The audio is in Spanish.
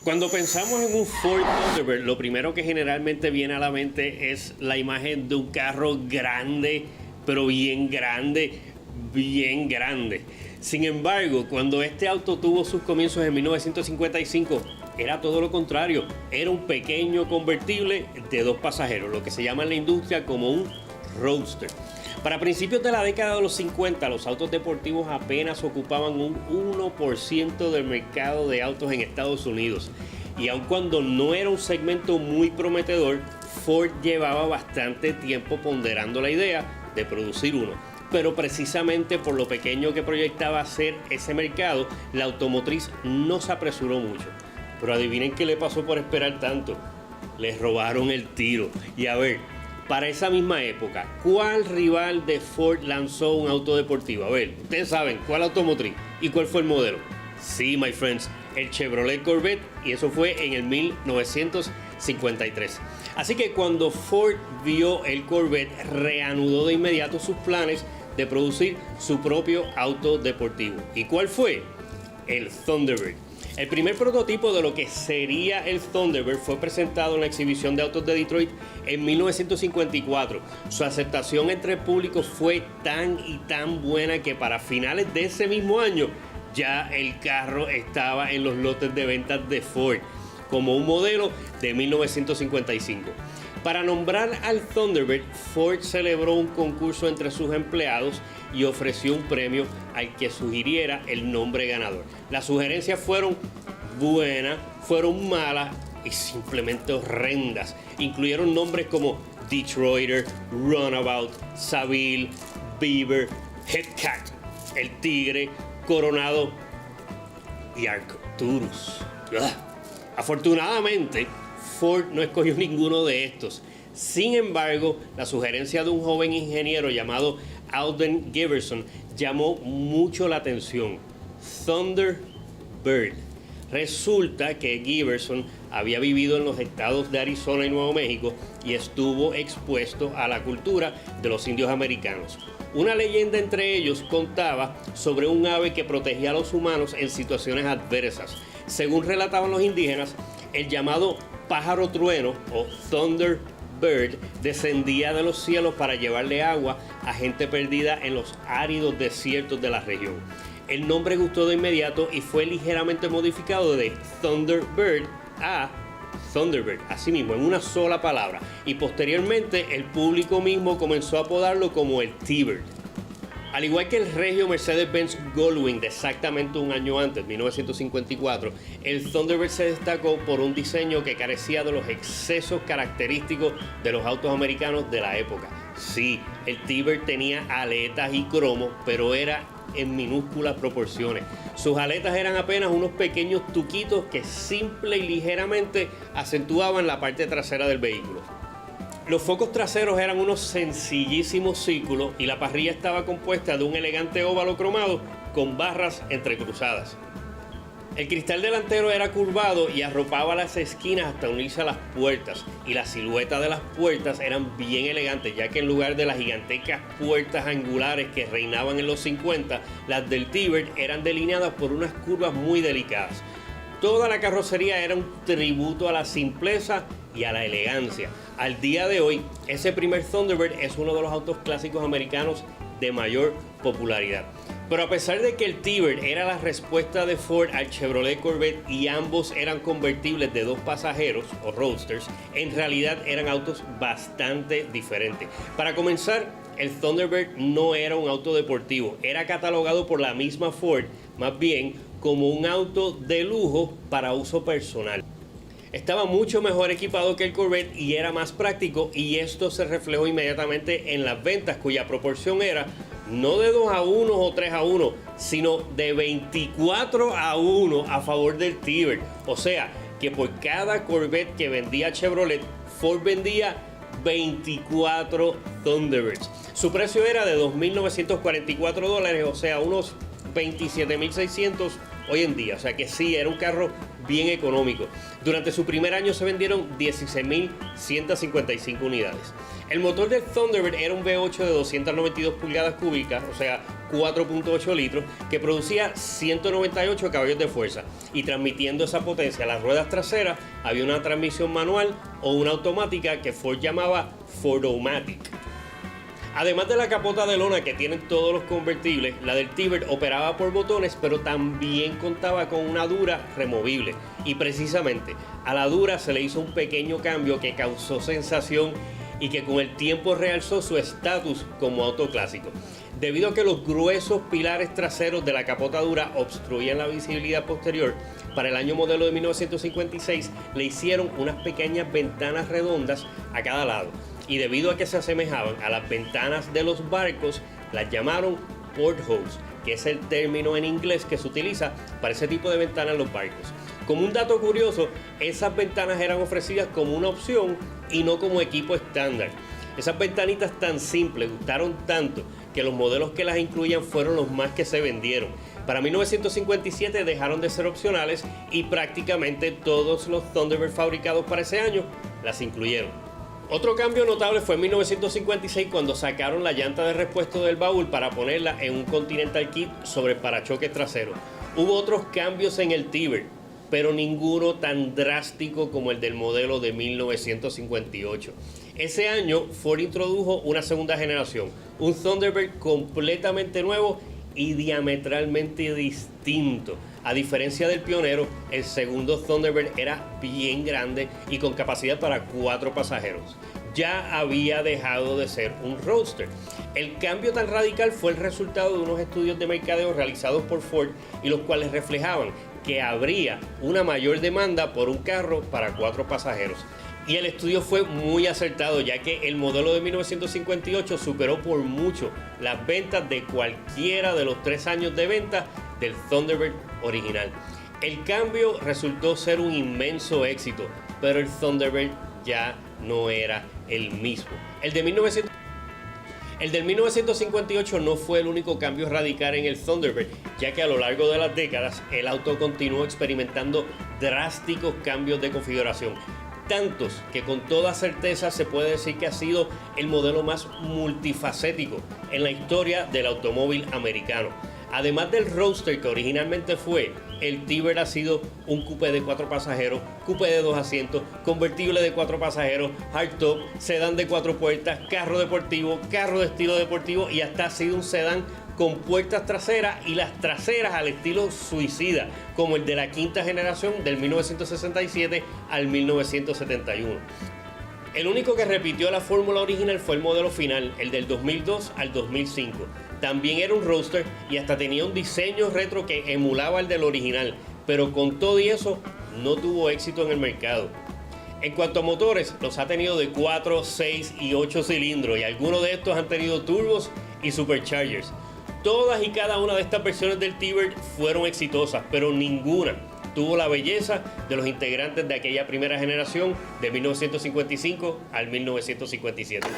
Cuando pensamos en un Ford Thunderbird, lo primero que generalmente viene a la mente es la imagen de un carro grande, pero bien grande, bien grande. Sin embargo, cuando este auto tuvo sus comienzos en 1955, era todo lo contrario. Era un pequeño convertible de 2 pasajeros, lo que se llama en la industria como un roadster. Para principios de la década de los 50, los autos deportivos apenas ocupaban un 1% del mercado de autos en Estados Unidos. Y aun cuando no era un segmento muy prometedor, Ford llevaba bastante tiempo ponderando la idea de producir uno. Pero precisamente por lo pequeño que proyectaba ser ese mercado, la automotriz no se apresuró mucho. Pero adivinen qué le pasó por esperar tanto. Les robaron el tiro. Y a ver, para esa misma época, ¿cuál rival de Ford lanzó un auto deportivo? A ver, ustedes saben cuál automotriz y cuál fue el modelo. Sí, my friends, el Chevrolet Corvette, y eso fue en el 1953. Así que cuando Ford vio el Corvette, reanudó de inmediato sus planes de producir su propio auto deportivo. ¿Y cuál fue? El Thunderbird. El primer prototipo de lo que sería el Thunderbird fue presentado en la exhibición de autos de Detroit en 1954. Su aceptación entre el público fue tan y tan buena que para finales de ese mismo año ya el carro estaba en los lotes de ventas de Ford como un modelo de 1955. Para nombrar al Thunderbird, Ford celebró un concurso entre sus empleados y ofreció un premio al que sugiriera el nombre ganador. Las sugerencias fueron buenas, fueron malas y simplemente horrendas. Incluyeron nombres como Detroiter, Runabout, Saville, Beaver, Headcat, el Tigre, Coronado y Arcturus. Afortunadamente, Ford no escogió ninguno de estos. Sin embargo, la sugerencia de un joven ingeniero llamado Alden Giverson llamó mucho la atención. Thunderbird. Resulta que Giverson había vivido en los estados de Arizona y Nuevo México y estuvo expuesto a la cultura de los indios americanos. Una leyenda entre ellos contaba sobre un ave que protegía a los humanos en situaciones adversas. Según relataban los indígenas, el llamado pájaro trueno o Thunderbird descendía de los cielos para llevarle agua a gente perdida en los áridos desiertos de la región. El nombre gustó de inmediato y fue ligeramente modificado de Thunderbird a Thunderbird, así mismo, en una sola palabra. Y posteriormente el público mismo comenzó a apodarlo como el T-Bird. Al igual que el regio Mercedes-Benz Goldwing de exactamente un año antes, 1954, el Thunderbird se destacó por un diseño que carecía de los excesos característicos de los autos americanos de la época. Sí, el T-Bird tenía aletas y cromo, pero era en minúsculas proporciones. Sus aletas eran apenas unos pequeños tuquitos que simple y ligeramente acentuaban la parte trasera del vehículo. Los focos traseros eran unos sencillísimos círculos y la parrilla estaba compuesta de un elegante óvalo cromado con barras entrecruzadas. El cristal delantero era curvado y arropaba las esquinas hasta unirse a las puertas, y la silueta de las puertas eran bien elegantes, ya que en lugar de las gigantescas puertas angulares que reinaban en los 50, las del T-Bird eran delineadas por unas curvas muy delicadas. Toda la carrocería era un tributo a la simpleza y a la elegancia. Al día de hoy, ese primer Thunderbird es uno de los autos clásicos americanos de mayor popularidad. Pero a pesar de que el T-Bird era la respuesta de Ford al Chevrolet Corvette y ambos eran convertibles de 2 pasajeros o roadsters, en realidad eran autos bastante diferentes. Para comenzar, el Thunderbird no era un auto deportivo, era catalogado por la misma Ford más bien como un auto de lujo para uso personal. Estaba mucho mejor equipado que el Corvette y era más práctico, y esto se reflejó inmediatamente en las ventas, cuya proporción era no de 2-1 o 3-1, sino de 24-1 a favor del T-Bird. O sea, que por cada Corvette que vendía Chevrolet, Ford vendía 24 Thunderbirds. Su precio era de $2.944, o sea, unos $27.600 hoy en día. O sea que sí, era un carro bien económico. Durante su primer año se vendieron 16.155 unidades. El motor del Thunderbird era un V8 de 292 pulgadas cúbicas, o sea, 4.8 litros, que producía 198 caballos de fuerza, y transmitiendo esa potencia a las ruedas traseras había una transmisión manual o una automática que Ford llamaba Fordomatic. Además de la capota de lona que tienen todos los convertibles, la del T-Bird operaba por botones, pero también contaba con una dura removible. Y precisamente a la dura se le hizo un pequeño cambio que causó sensación y que con el tiempo realzó su estatus como auto clásico. Debido a que los gruesos pilares traseros de la capota dura obstruían la visibilidad posterior, para el año modelo de 1956 le hicieron unas pequeñas ventanas redondas a cada lado. Y debido a que se asemejaban a las ventanas de los barcos, las llamaron portholes, que es el término en inglés que se utiliza para ese tipo de ventanas en los barcos. Como un dato curioso, esas ventanas eran ofrecidas como una opción y no como equipo estándar. Esas ventanitas tan simples gustaron tanto que los modelos que las incluían fueron los más que se vendieron. Para 1957 dejaron de ser opcionales y prácticamente todos los Thunderbird fabricados para ese año las incluyeron. Otro cambio notable fue en 1956 cuando sacaron la llanta de repuesto del baúl para ponerla en un Continental Kit sobre el parachoques trasero. Hubo otros cambios en el T-Bird, pero ninguno tan drástico como el del modelo de 1958. Ese año Ford introdujo una segunda generación, un Thunderbird completamente nuevo y diametralmente distinto. A diferencia del pionero, el segundo Thunderbird era bien grande y con capacidad para 4 pasajeros. Ya había dejado de ser un roadster. El cambio tan radical fue el resultado de unos estudios de mercadeo realizados por Ford y los cuales reflejaban que habría una mayor demanda por un carro para 4 pasajeros. Y el estudio fue muy acertado, ya que el modelo de 1958 superó por mucho las ventas de cualquiera de los 3 años de venta del Thunderbird original. El cambio resultó ser un inmenso éxito, pero el Thunderbird ya no era el mismo. El del 1958 no fue el único cambio radical en el Thunderbird, ya que a lo largo de las décadas el auto continuó experimentando drásticos cambios de configuración. Tantos que con toda certeza se puede decir que ha sido el modelo más multifacético en la historia del automóvil americano. Además del roadster que originalmente fue, el T-Bird ha sido un coupé de 4 pasajeros, coupé de 2 asientos, convertible de 4 pasajeros, hardtop, sedán de 4 puertas, carro deportivo, carro de estilo deportivo y hasta ha sido un sedán con puertas traseras y las traseras al estilo suicida, como el de la quinta generación del 1967 al 1971. El único que repitió la fórmula original fue el modelo final, el del 2002 al 2005. También era un roadster y hasta tenía un diseño retro que emulaba el del original, pero con todo y eso no tuvo éxito en el mercado. En cuanto a motores, los ha tenido de 4, 6 y 8 cilindros y algunos de estos han tenido turbos y superchargers. Todas y cada una de estas versiones del T-Bird fueron exitosas, pero ninguna tuvo la belleza de los integrantes de aquella primera generación de 1955 al 1957.